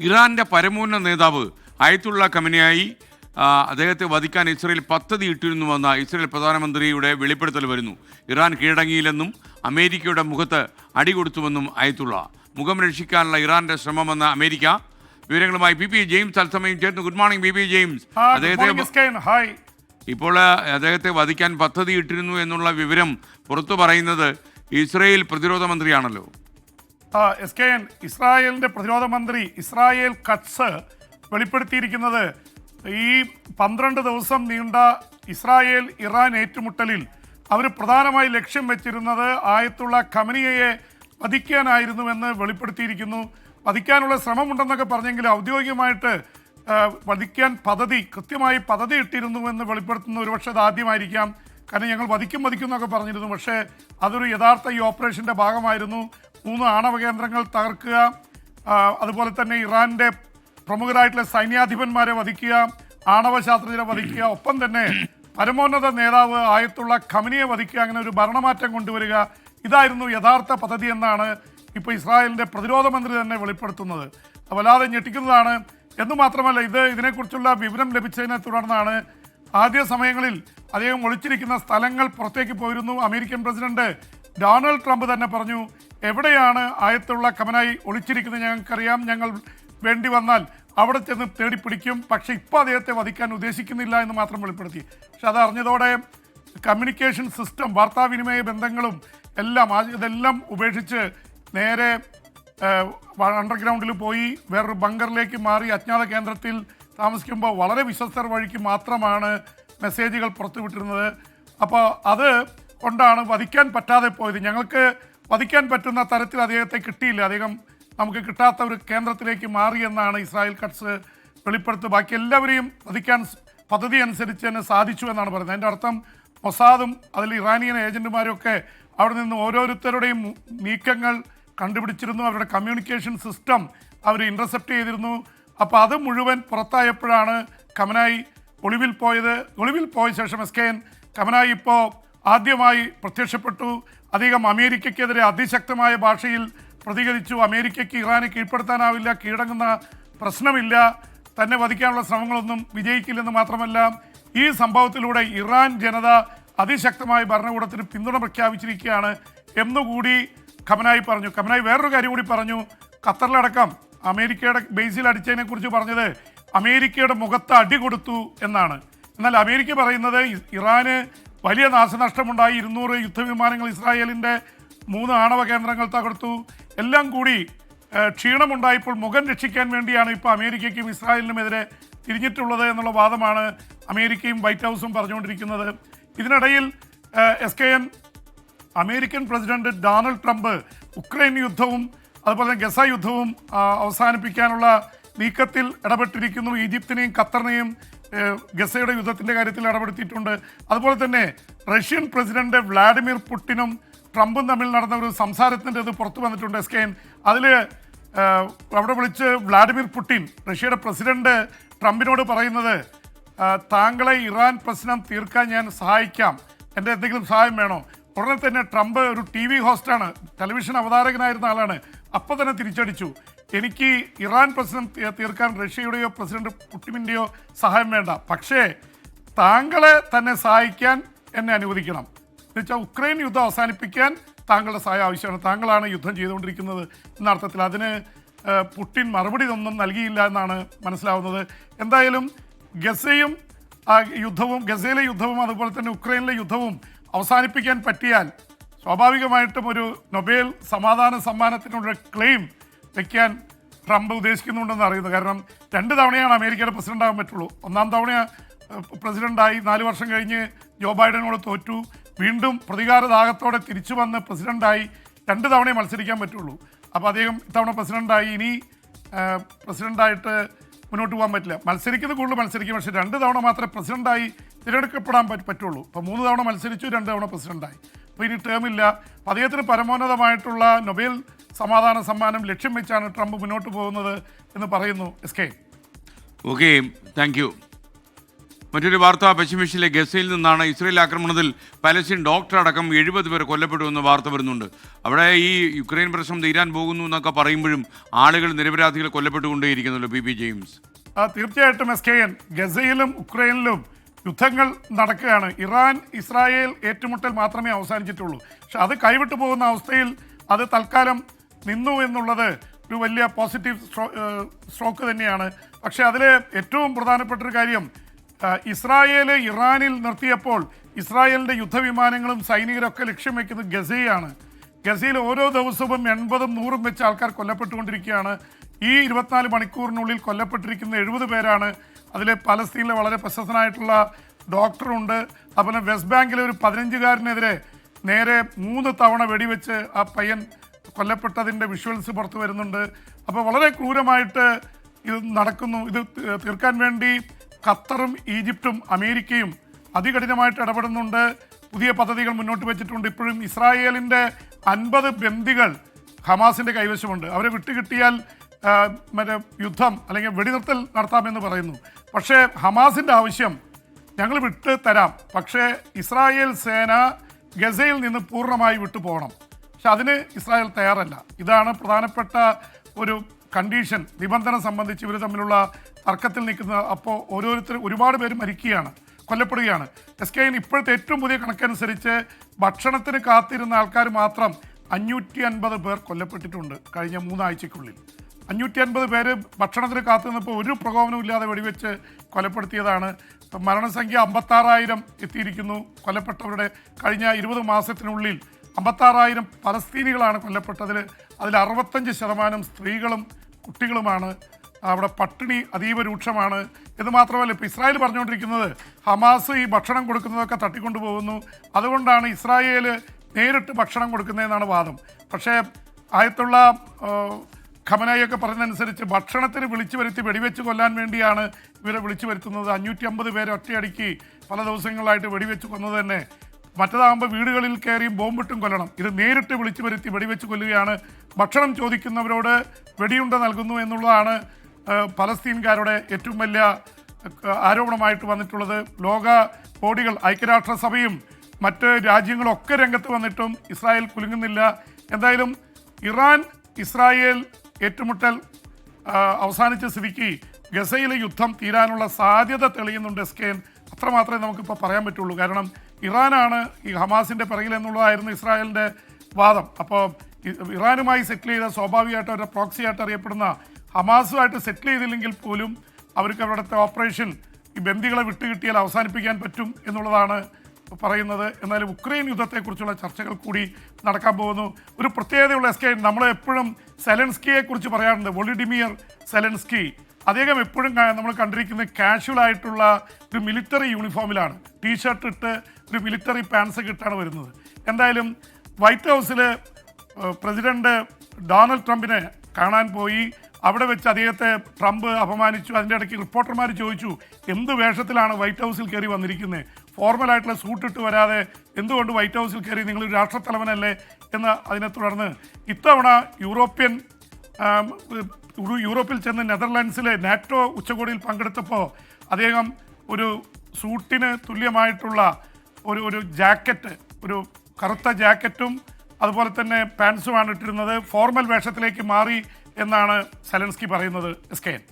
ഇറാന്റെ പരമോന്നത നേതാവ് അയത്തുള്ള ഖമനേയി അദ്ദേഹത്തെ വധിക്കാൻ ഇസ്രയേൽ പദ്ധതി ഇട്ടിരുന്നുവെന്ന ഇസ്രയേൽ പ്രധാനമന്ത്രിയുടെ വെളിപ്പെടുത്തൽ വരുന്നു. ഇറാൻ കീഴടങ്ങിയില്ലെന്നും അമേരിക്കയുടെ മുഖത്ത് അടികൊടുത്തുവെന്നും അയത്തുള്ള. മുഖം രക്ഷിക്കാനുള്ള ഇറാന്റെ ശ്രമമെന്ന അമേരിക്ക. വിവരങ്ങളുമായി പി ജെയിംസ് തത്സമയം ചേർന്നു. Good morning P James. ഇപ്പോൾ അദ്ദേഹത്തെ വധിക്കാൻ പദ്ധതി ഇട്ടിരുന്നു എന്നുള്ള വിവരം പുറത്തു പറയുന്നത് ഇസ്രയേൽ പ്രതിരോധ മന്ത്രിയാണല്ലോ. ഇസ്രായേലിന്റെ പ്രതിരോധ മന്ത്രി ഇസ്രായേൽ കട്സ് വെളിപ്പെടുത്തിയിരിക്കുന്നത് ഈ 12 ദിവസം നീണ്ട ഇസ്രായേൽ ഇറാൻ ഏറ്റുമുട്ടലിൽ അവർ പ്രധാനമായി ലക്ഷ്യം വെച്ചിരുന്നത് ആയത്തുള്ള ഖമനിയെ വധിക്കാനായിരുന്നുവെന്ന് വെളിപ്പെടുത്തിയിരിക്കുന്നു. വധിക്കാനുള്ള ശ്രമമുണ്ടെന്നൊക്കെ പറഞ്ഞെങ്കിൽ ഔദ്യോഗികമായിട്ട് വധിക്കാൻ കൃത്യമായി പദ്ധതി ഇട്ടിരുന്നുവെന്ന് വെളിപ്പെടുത്തുന്ന ഒരുപക്ഷെ അത് ആദ്യമായിരിക്കാം. കാരണം ഞങ്ങൾ വധിക്കും എന്നൊക്കെ പറഞ്ഞിരുന്നു. പക്ഷേ അതൊരു യഥാർത്ഥ ഈ ഓപ്പറേഷൻ്റെ ഭാഗമായിരുന്നു. 3 ആണവ കേന്ദ്രങ്ങൾ തകർക്കുക, അതുപോലെ തന്നെ ഇറാൻ്റെ പ്രമുഖരായിട്ടുള്ള സൈന്യാധിപന്മാരെ വധിക്കുക, ആണവ ശാസ്ത്രജ്ഞരെ വധിക്കുക, ഒപ്പം തന്നെ പരമോന്നത നേതാവ് ആയത്തുള്ള ഖമനിയെ വധിക്കുക, അങ്ങനെ ഒരു ഭരണമാറ്റം കൊണ്ടുവരിക, ഇതായിരുന്നു യഥാർത്ഥ പദ്ധതി എന്നാണ് ഇപ്പോൾ ഇസ്രായേലിൻ്റെ പ്രതിരോധ മന്ത്രി തന്നെ വെളിപ്പെടുത്തുന്നത്. വല്ലാതെ ഞെട്ടിക്കുന്നതാണ്. എന്ന് മാത്രമല്ല, ഇതിനെക്കുറിച്ചുള്ള വിവരം ലഭിച്ചതിനെ തുടർന്നാണ് ആദ്യ സമയങ്ങളിൽ അദ്ദേഹം ഒളിച്ചിരിക്കുന്ന സ്ഥലങ്ങൾ പുറത്തേക്ക് പോയിരുന്നു. അമേരിക്കൻ പ്രസിഡന്റ് ഡൊണാൾഡ് ട്രംപ് തന്നെ പറഞ്ഞു, എവിടെയാണ് ആയത്തുള്ള ഖമനായി ഒളിച്ചിരിക്കുന്നത് ഞങ്ങൾക്കറിയാം, ഞങ്ങൾ വേണ്ടി വന്നാൽ അവിടെ ചെന്ന് തേടിപ്പിടിക്കും, പക്ഷേ ഇപ്പോൾ അദ്ദേഹത്തെ വധിക്കാൻ ഉദ്ദേശിക്കുന്നില്ല എന്ന് മാത്രം വെളിപ്പെടുത്തി. പക്ഷെ അത് അറിഞ്ഞതോടെ കമ്മ്യൂണിക്കേഷൻ സിസ്റ്റം, വാർത്താവിനിമയ ബന്ധങ്ങളും ഇതെല്ലാം ഉപേക്ഷിച്ച് നേരെ അണ്ടർഗ്രൗണ്ടിൽ പോയി വേറൊരു ബങ്കറിലേക്ക് മാറി അജ്ഞാത കേന്ദ്രത്തിൽ താമസിക്കുമ്പോൾ വളരെ വിശ്വസ്തർ വഴിക്ക് മാത്രമാണ് മെസ്സേജുകൾ പുറത്തുവിട്ടിരുന്നത്. അപ്പോൾ അത് കൊണ്ടാണ് വധിക്കാൻ പറ്റാതെ പോയത്. ഞങ്ങൾക്ക് വധിക്കാൻ പറ്റുന്ന തരത്തിൽ അദ്ദേഹത്തെ കിട്ടിയില്ല, അദ്ദേഹം നമുക്ക് കിട്ടാത്ത ഒരു കേന്ദ്രത്തിലേക്ക് മാറി എന്നാണ് ഇസ്രായേൽ കട്സ് വെളിപ്പെടുത്തുക. ബാക്കി എല്ലാവരെയും വധിക്കാൻ പദ്ധതി അനുസരിച്ച് തന്നെ സാധിച്ചു എന്നാണ് പറയുന്നത്. അതിൻ്റെ അർത്ഥം മൊസാദും അതിൽ ഇറാനിയൻ ഏജന്റുമാരും ഒക്കെ അവിടെ നിന്ന് ഓരോരുത്തരുടെയും നീക്കങ്ങൾ കണ്ടുപിടിച്ചിരുന്നു. അവരുടെ കമ്മ്യൂണിക്കേഷൻ സിസ്റ്റം അവർ ഇൻ്റർസെപ്റ്റ് ചെയ്തിരുന്നു. അപ്പോൾ അത് മുഴുവൻ പുറത്തായപ്പോഴാണ് ഖമനായി ഒളിവിൽ പോയത്. ഒളിവിൽ പോയ ശേഷം ഖമനായി ഇപ്പോൾ ആദ്യമായി പ്രത്യക്ഷപ്പെട്ടു. അദ്ദേഹം അമേരിക്കയ്ക്കെതിരെ അതിശക്തമായ ഭാഷയിൽ പ്രതികരിച്ചു. അമേരിക്കയ്ക്ക് ഇറാനെ കീഴ്പ്പെടുത്താനാവില്ല, കീഴടങ്ങുന്ന പ്രശ്നമില്ല, തന്നെ വധിക്കാനുള്ള ശ്രമങ്ങളൊന്നും വിജയിക്കില്ലെന്ന് മാത്രമല്ല, ഈ സംഭവത്തിലൂടെ ഇറാൻ ജനത അതിശക്തമായ ഭരണകൂടത്തിന് പിന്തുണ പ്രഖ്യാപിച്ചിരിക്കുകയാണ് എന്നുകൂടി ഖമനായി പറഞ്ഞു. ഖമനായി വേറൊരു കാര്യം കൂടി പറഞ്ഞു. ഖത്തറിലടക്കം അമേരിക്കയുടെ ബേസിൽ അടിച്ചതിനെക്കുറിച്ച് പറഞ്ഞത് അമേരിക്കയുടെ മുഖത്ത് അടി കൊടുത്തു എന്നാണ്. എന്നാൽ അമേരിക്ക പറയുന്നത് ഇറാന് വലിയ നാശനഷ്ടമുണ്ടായി, 200 യുദ്ധവിമാനങ്ങൾ ഇസ്രായേലിൻ്റെ 3 ആണവ കേന്ദ്രങ്ങൾ തകർത്തു, എല്ലാം കൂടി ക്ഷീണമുണ്ടായപ്പോൾ മുഖം രക്ഷിക്കാൻ വേണ്ടിയാണ് ഇപ്പോൾ അമേരിക്കയ്ക്കും ഇസ്രായേലിനുമെതിരെ തിരിഞ്ഞിട്ടുള്ളത് എന്നുള്ള വാദമാണ് അമേരിക്കയും വൈറ്റ് ഹൗസും പറഞ്ഞുകൊണ്ടിരിക്കുന്നത്. ഇതിനിടയിൽ American president Donald Trump Ukraine യുദ്ധവും അതുപോലെ തന്നെ ഗസ യുദ്ധവും അവസാനിപ്പിക്കാനുള്ള നീക്കത്തിൽ ഇടപെട്ടിരിക്കുന്നു. ഈജിപ്തിനെയും ഖത്തറിനെയും ഗസയുടെ യുദ്ധത്തിൻ്റെ കാര്യത്തിൽ ഇടപെടുത്തിയിട്ടുണ്ട്. അതുപോലെ തന്നെ റഷ്യൻ പ്രസിഡന്റ് വ്ളാഡിമിർ പുടിനും ട്രംപും തമ്മിൽ നടന്ന ഒരു സംസാരത്തിൻ്റെ ഇത് പുറത്തു വന്നിട്ടുണ്ട്. അതിൽ അവിടെ വിളിച്ച് വ്ളാഡിമിർ പുടിൻ, റഷ്യയുടെ പ്രസിഡന്റ്, ട്രംപിനോട് പറയുന്നത്, താങ്കളെ ഇറാൻ പ്രശ്നം തീർക്കാൻ ഞാൻ സഹായിക്കാം, എൻ്റെ എന്തെങ്കിലും സഹായം വേണോ? ഉടനെ തന്നെ ട്രംപ് ഒരു TV ഹോസ്റ്റാണ്, ടെലിവിഷൻ അവതാരകനായിരുന്ന ആളാണ്, അപ്പോൾ തന്നെ തിരിച്ചടിച്ചു, എനിക്ക് ഇറാൻ പ്രശ്നം തീർക്കാൻ റഷ്യയുടെയോ പ്രസിഡന്റ് പുടിൻ്റെയോ സഹായം വേണ്ട, പക്ഷേ താങ്കളെ തന്നെ സഹായിക്കാൻ എന്നെ അനുവദിക്കണം. എന്നുവെച്ചാൽ ഉക്രൈൻ യുദ്ധം അവസാനിപ്പിക്കാൻ താങ്കളുടെ സഹായം ആവശ്യമാണ്, താങ്കളാണ് യുദ്ധം ചെയ്തുകൊണ്ടിരിക്കുന്നത് എന്ന അർത്ഥത്തിൽ. അതിന് പുടിൻ മറുപടി ഒന്നും നൽകിയില്ല എന്നാണ് മനസ്സിലാവുന്നത്. എന്തായാലും ഗസയിലെ യുദ്ധവും അതുപോലെ തന്നെ ഉക്രൈനിലെ യുദ്ധവും അവസാനിപ്പിക്കാൻ പറ്റിയാൽ സ്വാഭാവികമായിട്ടും ഒരു നൊബേൽ സമാധാന സമ്മാനത്തിനുള്ള ക്ലെയിം വയ്ക്കാൻ ട്രംപ് ഉദ്ദേശിക്കുന്നുണ്ടെന്ന് അറിയുന്നത്. കാരണം 2 തവണയാണ് അമേരിക്കയുടെ പ്രസിഡന്റ് ആകാൻ പറ്റുള്ളൂ. 1-ാം തവണ പ്രസിഡന്റായി, 4 വർഷം കഴിഞ്ഞ് ജോ ബൈഡനോട് തോറ്റു, വീണ്ടും പ്രതികാരദാഹത്തോടെ തിരിച്ചു വന്ന് പ്രസിഡന്റായി, 2 തവണയെ മത്സരിക്കാൻ പറ്റുള്ളൂ. അപ്പോൾ അദ്ദേഹം ഇത്തവണ പ്രസിഡന്റായി, ഇനി പ്രസിഡന്റായിട്ട് മുന്നോട്ട് പോകാൻ പറ്റില്ല. കൂടുതൽ മത്സരിക്കും, പക്ഷേ 2 തവണ മാത്രമേ പ്രസിഡന്റായി തിരഞ്ഞെടുക്കപ്പെടാൻ പറ്റുള്ളൂ. അപ്പോൾ 3 തവണ മത്സരിച്ചു, 2 തവണ പ്രസിഡന്റായി. അപ്പോൾ ഇനി ടേമില്ല. അപ്പോൾ അദ്ദേഹത്തിന് പരമോന്നതമായിട്ടുള്ള നൊബേൽ സമാധാന സമ്മാനം ലക്ഷ്യം വെച്ചാണ് ട്രംപ് മുന്നോട്ട് പോകുന്നത് എന്ന് പറയുന്നു. Okay, thank you. മറ്റൊരു വാർത്ത പശ്ചിമേഷ്യയിലെ ഗസയിൽ നിന്നാണ്. ഇസ്രയേൽ ആക്രമണത്തിൽ പലസ്തീൻ ഡോക്ടർ അടക്കം 70 പേർ കൊല്ലപ്പെട്ടു എന്ന വാർത്ത വരുന്നുണ്ട്. അവിടെ ഈ യുക്രൈൻ പ്രശ്നം തീരാൻ പോകുന്നു എന്നൊക്കെ പറയുമ്പോഴും ആളുകൾ നിരപരാധികൾ കൊല്ലപ്പെട്ടുകൊണ്ടേയിരിക്കുന്നല്ലോ. P James. തീർച്ചയായിട്ടും SKN, ഗസയിലും ഉക്രൈനിലും യുദ്ധങ്ങൾ നടക്കുകയാണ്. ഇറാൻ ഇസ്രായേൽ ഏറ്റുമുട്ടൽ മാത്രമേ അവസാനിച്ചിട്ടുള്ളൂ. പക്ഷെ അത് കൈവിട്ടു പോകുന്ന അവസ്ഥയിൽ അത് തൽക്കാലം നിന്നു എന്നുള്ളത് ഒരു വലിയ പോസിറ്റീവ് സ്ട്രോക്ക് തന്നെയാണ്. പക്ഷെ അതിൽ ഏറ്റവും പ്രധാനപ്പെട്ട ഒരു കാര്യം, ഇസ്രായേൽ ഇറാനിൽ നിർത്തിയപ്പോൾ ഇസ്രായേലിൻ്റെ യുദ്ധവിമാനങ്ങളും സൈനികരൊക്കെ ലക്ഷ്യം വയ്ക്കുന്നത് ഗസയാണ്. ഗസയിൽ ഓരോ ദിവസവും 80ഉം 100ഉം വെച്ച് ആൾക്കാർ കൊല്ലപ്പെട്ടുകൊണ്ടിരിക്കുകയാണ്. ഈ 24 മണിക്കൂറിനുള്ളിൽ കൊല്ലപ്പെട്ടിരിക്കുന്ന 70 പേരാണ്. അതിൽ പലസ്തീനിലെ വളരെ പ്രശസ്തനായിട്ടുള്ള ഡോക്ടറുണ്ട്. അതുപോലെ വെസ്റ്റ് ബാങ്കിലെ ഒരു 15-കാരനെതിരെ നേരെ 3 തവണ വെടിവെച്ച് ആ പയ്യൻ കൊല്ലപ്പെട്ടതിൻ്റെ വിഷ്വൽസ് പുറത്തു വരുന്നുണ്ട്. അപ്പോൾ വളരെ ക്രൂരമായിട്ട് ഇത് നടക്കുന്നു. ഇത് തീർക്കാൻ വേണ്ടി ഖത്തറും ഈജിപ്തും അമേരിക്കയും അതികഠിനമായിട്ട് ഇടപെടുന്നുണ്ട്. പുതിയ പദ്ധതികൾ മുന്നോട്ട് വെച്ചിട്ടുണ്ട്. ഇപ്പോഴും ഇസ്രായേലിൻ്റെ 50 ബന്ദികൾ ഹമാസിൻ്റെ കൈവശമുണ്ട്. അവരെ വിട്ടുകിട്ടിയാൽ മറ്റേ യുദ്ധം അല്ലെങ്കിൽ വെടിനിർത്തൽ നടത്താമെന്ന് പറയുന്നു. പക്ഷേ ഹമാസിൻ്റെ ആവശ്യം ഞങ്ങൾ വിട്ട് തരാം, പക്ഷേ ഇസ്രായേൽ സേന ഗസയിൽ നിന്ന് പൂർണ്ണമായി വിട്ടു പോകണം. പക്ഷെ അതിന് ഇസ്രായേൽ തയ്യാറല്ല. ഇതാണ് പ്രധാനപ്പെട്ട ഒരു കണ്ടീഷൻ, നിബന്ധന സംബന്ധിച്ച് ഇവർ തമ്മിലുള്ള തർക്കത്തിൽ നിൽക്കുന്നത്. അപ്പോൾ ഒരുപാട് പേര് മരിക്കുകയാണ്, കൊല്ലപ്പെടുകയാണ്. SKN ഇപ്പോഴത്തെ ഏറ്റവും പുതിയ കണക്കനുസരിച്ച് ഭക്ഷണത്തിന് കാത്തിരുന്ന ആൾക്കാർ മാത്രം 550 പേർ കൊല്ലപ്പെട്ടിട്ടുണ്ട് കഴിഞ്ഞ 3 ആഴ്ചയ്ക്കുള്ളിൽ. 550 പേര് ഭക്ഷണത്തിന് കാത്തുനിന്നപ്പോൾ ഒരു പ്രകോപനവും ഇല്ലാതെ വെടിവെച്ച് കൊലപ്പെടുത്തിയതാണ്. മരണസംഖ്യ 56,000 എത്തിയിരിക്കുന്നു. കൊല്ലപ്പെട്ടവരുടെ കഴിഞ്ഞ 20 മാസത്തിനുള്ളിൽ 56,000 പലസ്തീനികളാണ് കൊല്ലപ്പെട്ടതിൽ. അതിൽ 65% സ്ത്രീകളും കുട്ടികളുമാണ്. അവിടെ പട്ടിണി അതീവ രൂക്ഷമാണ്. ഇത് മാത്രമല്ല, ഇപ്പോൾ ഇസ്രായേൽ പറഞ്ഞുകൊണ്ടിരിക്കുന്നത് ഹമാസ് ഈ ഭക്ഷണം കൊടുക്കുന്നതൊക്കെ തട്ടിക്കൊണ്ടു പോകുന്നു, അതുകൊണ്ടാണ് ഇസ്രായേൽ നേരിട്ട് ഭക്ഷണം കൊടുക്കുന്നതെന്നാണ് വാദം. പക്ഷേ ആയത്തുള്ള ഖമനായിയൊക്കെ പറയുന്നതനുസരിച്ച് ഭക്ഷണത്തിന് വിളിച്ചു വരുത്തി വെടിവെച്ച് കൊല്ലാൻ വേണ്ടിയാണ് ഇവരെ വിളിച്ചു വരുത്തുന്നത്. 550 പേരെ ഒറ്റയടിക്ക് പല ദിവസങ്ങളായിട്ട് വെടിവെച്ച് കൊന്നത് തന്നെ. മറ്റതാകുമ്പോൾ വീടുകളിൽ കയറിയും ബോംബിട്ടും കൊല്ലണം. ഇത് നേരിട്ട് വിളിച്ചു വരുത്തി വെടിവെച്ച് കൊല്ലുകയാണ്. ഭക്ഷണം ചോദിക്കുന്നവരോട് വെടിയുണ്ട നൽകുന്നു എന്നുള്ളതാണ് പലസ്തീൻകാരുടെ ഏറ്റവും വലിയ ആരോപണമായിട്ട് വന്നിട്ടുള്ളത്. ലോക ബോഡികൾ, ഐക്യരാഷ്ട്രസഭയും മറ്റ് രാജ്യങ്ങളൊക്കെ രംഗത്ത് വന്നിട്ടും ഇസ്രായേൽ കുലുങ്ങുന്നില്ല. എന്തായാലും ഇറാൻ ഇസ്രായേൽ ഏറ്റുമുട്ടൽ അവസാനിച്ച സ്ഥിതിക്ക് ഗസയിലെ യുദ്ധം തീരാനുള്ള സാധ്യത തെളിയുന്നുണ്ട്. SKN അത്രമാത്രമേ നമുക്കിപ്പോൾ പറയാൻ പറ്റുള്ളൂ. കാരണം ഇറാനാണ് ഈ ഹമാസിൻ്റെ പിറകിലെന്നുള്ളതായിരുന്നു ഇസ്രായേലിൻ്റെ വാദം. അപ്പോൾ ഇറാനുമായി സെറ്റിൽ ചെയ്ത, സ്വാഭാവികമായിട്ട് അവരുടെ പ്രോക്സിയായിട്ട് അറിയപ്പെടുന്ന ഹമാസുമായിട്ട് സെറ്റിൽ ചെയ്തില്ലെങ്കിൽ പോലും അവർക്ക് അവിടുത്തെ ഓപ്പറേഷൻ ഈ ബന്ദികളെ വിട്ടുകിട്ടിയാൽ അവസാനിപ്പിക്കാൻ പറ്റും എന്നുള്ളതാണ് പറയുന്നത്. എന്നാലും ഉക്രൈൻ യുദ്ധത്തെക്കുറിച്ചുള്ള ചർച്ചകൾ കൂടി നടക്കാൻ പോകുന്നു. ഒരു പ്രത്യേകതയുള്ള SKN, നമ്മൾ എപ്പോഴും സെലൻസ്കിയെക്കുറിച്ച് പറയാറുണ്ട്, വൊളിഡിമിയർ സെലൻസ്കി. അദ്ദേഹം എപ്പോഴും നമ്മൾ കണ്ടിരിക്കുന്നത് കാഷ്വൽ ആയിട്ടുള്ള ഒരു മിലിറ്ററി യൂണിഫോമിലാണ്, ടീഷർട്ട് ഇട്ട് ഒരു മിലിറ്ററി പാൻസൊക്കെ ഇട്ടാണ് വരുന്നത്. എന്തായാലും വൈറ്റ് ഹൗസിൽ പ്രസിഡന്റ് ഡൊണാൾഡ് ട്രംപിനെ കാണാൻ പോയി. അവിടെ വെച്ച് അദ്ദേഹത്തെ ട്രംപ് അപമാനിച്ചു. അതിൻ്റെ ഇടയ്ക്ക് റിപ്പോർട്ടർമാർ ചോദിച്ചു, എന്ത് വേഷത്തിലാണ് വൈറ്റ് ഹൗസിൽ കയറി വന്നിരിക്കുന്നത്, ഫോർമലായിട്ടുള്ള സൂട്ടിട്ട് വരാതെ എന്തുകൊണ്ട് വൈറ്റ് ഹൗസിൽ കയറി, നിങ്ങളൊരു രാഷ്ട്രത്തലവനല്ലേ എന്ന്. അതിനെ തുടർന്ന് ഇത്തവണ യൂറോപ്പിൽ ചെന്ന് നെതർലാൻഡ്സിലെ നാറ്റോ ഉച്ചകോടിയിൽ പങ്കെടുത്തപ്പോൾ അദ്ദേഹം ഒരു സൂട്ടിന് തുല്യമായിട്ടുള്ള ഒരു ജാക്കറ്റ്, ഒരു കറുത്ത ജാക്കറ്റും അതുപോലെ തന്നെ പാൻസുമാണ് ഇട്ടിരുന്നത്. ഫോർമൽ വേഷത്തിലേക്ക് മാറി എന്നാണ് സെലൻസ്കി പറയുന്നത്. SKN.